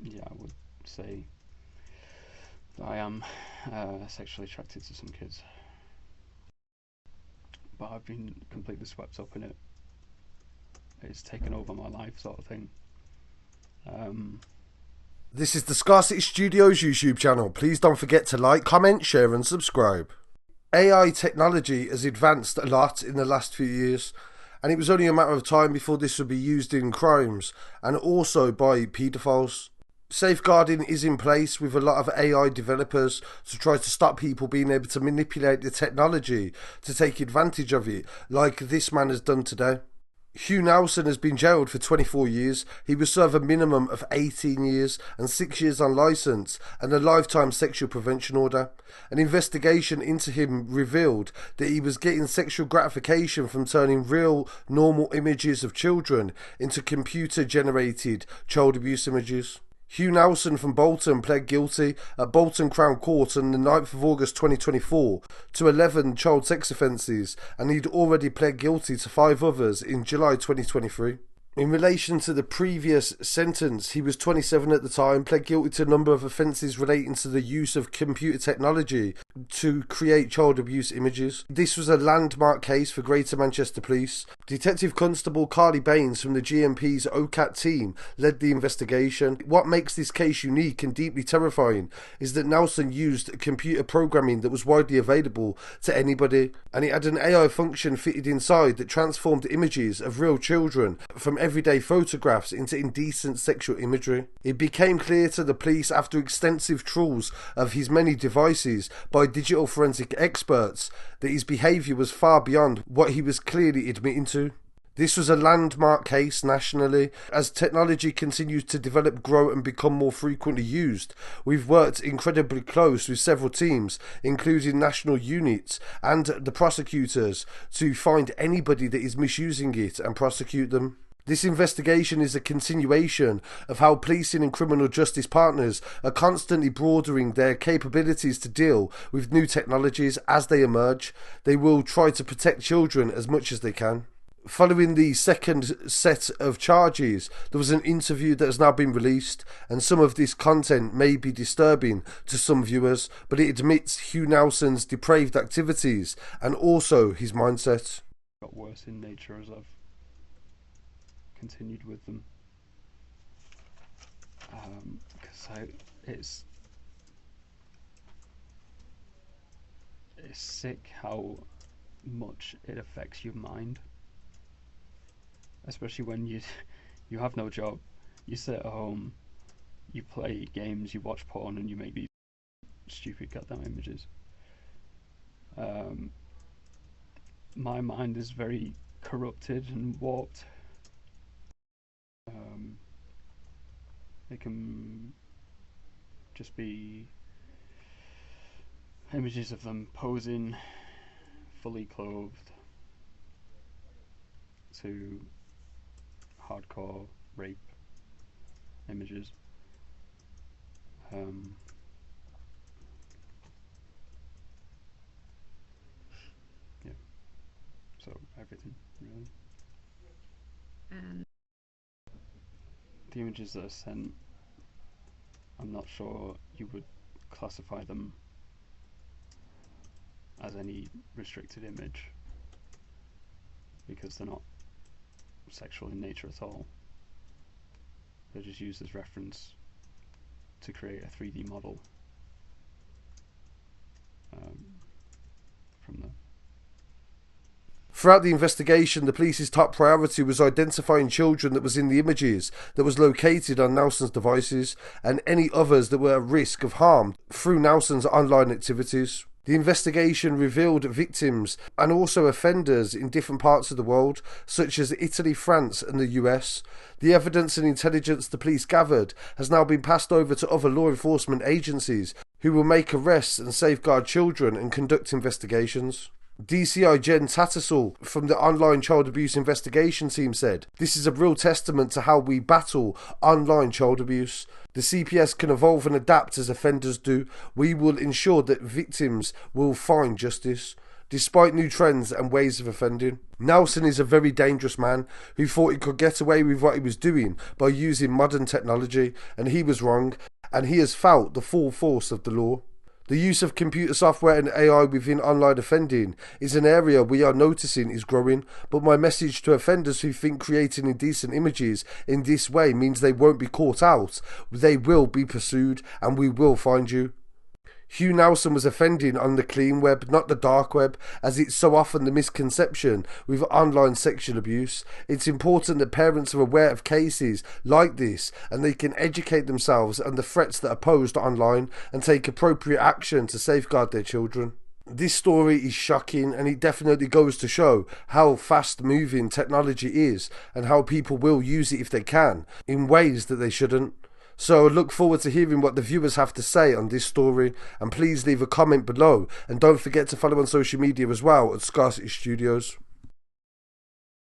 yeah, I would say that I am sexually attracted to some kids, but I've been completely swept up in it. It's taken over my life, sort of thing. Um, This is the Scarcity Studios YouTube channel. Please don't forget to like, comment, share and subscribe. AI technology has advanced a lot in the last few years, and it was only a matter of time before this would be used in crimes and also by paedophiles. Safeguarding is in place with a lot of AI developers to try to stop people being able to manipulate the technology to take advantage of it, like this man has done today. Hugh Nelson has been jailed for 24 years. He will serve a minimum of 18 years and 6 years on licence and a lifetime sexual prevention order. An investigation into him revealed that he was getting sexual gratification from turning real, normal images of children into computer-generated child abuse images. Hugh Nelson from Bolton pled guilty at Bolton Crown Court on the 9th of August 2024 to 11 child sex offences, and he'd already pled guilty to 5 others in July 2023. In relation to the previous sentence, he was 27 at the time, pled guilty to a number of offences relating to the use of computer technology to create child abuse images. This was a landmark case for Greater Manchester Police. Detective Constable Carly Baines from the GMP's OCAT team led the investigation. What makes this case unique and deeply terrifying is that Nelson used computer programming that was widely available to anybody, and it had an AI function fitted inside that transformed images of real children from everyday photographs into indecent sexual imagery. It became clear to the police after extensive trawls of his many devices by digital forensic experts that his behaviour was far beyond what he was clearly admitting to. This was a landmark case nationally. As technology continues to develop, grow and become more frequently used, we've worked incredibly close with several teams, including national units and the prosecutors, to find anybody that is misusing it and prosecute them. This investigation is a continuation of how policing and criminal justice partners are constantly broadening their capabilities to deal with new technologies as they emerge. They will try to protect children as much as they can. Following the second set of charges, there was an interview that has now been released, and some of this content may be disturbing to some viewers, but it admits Hugh Nelson's depraved activities and also his mindset. Got worse in nature as I've continued with them, because it's sick how much it affects your mind, especially when you have no job, you sit at home, you play games, you watch porn, and you make these stupid goddamn images. My mind is very corrupted and warped. It can just be images of them posing fully clothed to hardcore rape images. Yeah, so everything really. The images that are sent, I'm not sure you would classify them as any restricted image, because they're not sexual in nature at all. They're just used as reference to create a 3D model from them. Throughout the investigation, the police's top priority was identifying children that was in the images that was located on Nelson's devices and any others that were at risk of harm through Nelson's online activities. The investigation revealed victims and also offenders in different parts of the world, such as Italy, France and the US. The evidence and intelligence the police gathered has now been passed over to other law enforcement agencies who will make arrests and safeguard children and conduct investigations. DCI Jen Tattersall from the online child abuse investigation team said, "This is a real testament to how we battle online child abuse. The CPS can evolve and adapt as offenders do. We will ensure that victims will find justice." despite new trends and ways of offending. Nelson is a very dangerous man who thought he could get away with what he was doing by using modern technology, and he was wrong, and he has felt the full force of the law. The use of computer software and AI within online offending is an area we are noticing is growing, but my message to offenders who think creating indecent images in this way means they won't be caught out, they will be pursued and we will find you. Hugh Nelson was offending on the clean web, not the dark web, as it's so often the misconception with online sexual abuse. It's important that parents are aware of cases like this and they can educate themselves on the threats that are posed online and take appropriate action to safeguard their children. This story is shocking, and it definitely goes to show how fast moving technology is and how people will use it if they can, in ways that they shouldn't. So I look forward to hearing what the viewers have to say on this story, and please leave a comment below, and don't forget to follow on social media as well at Scarcity Studios.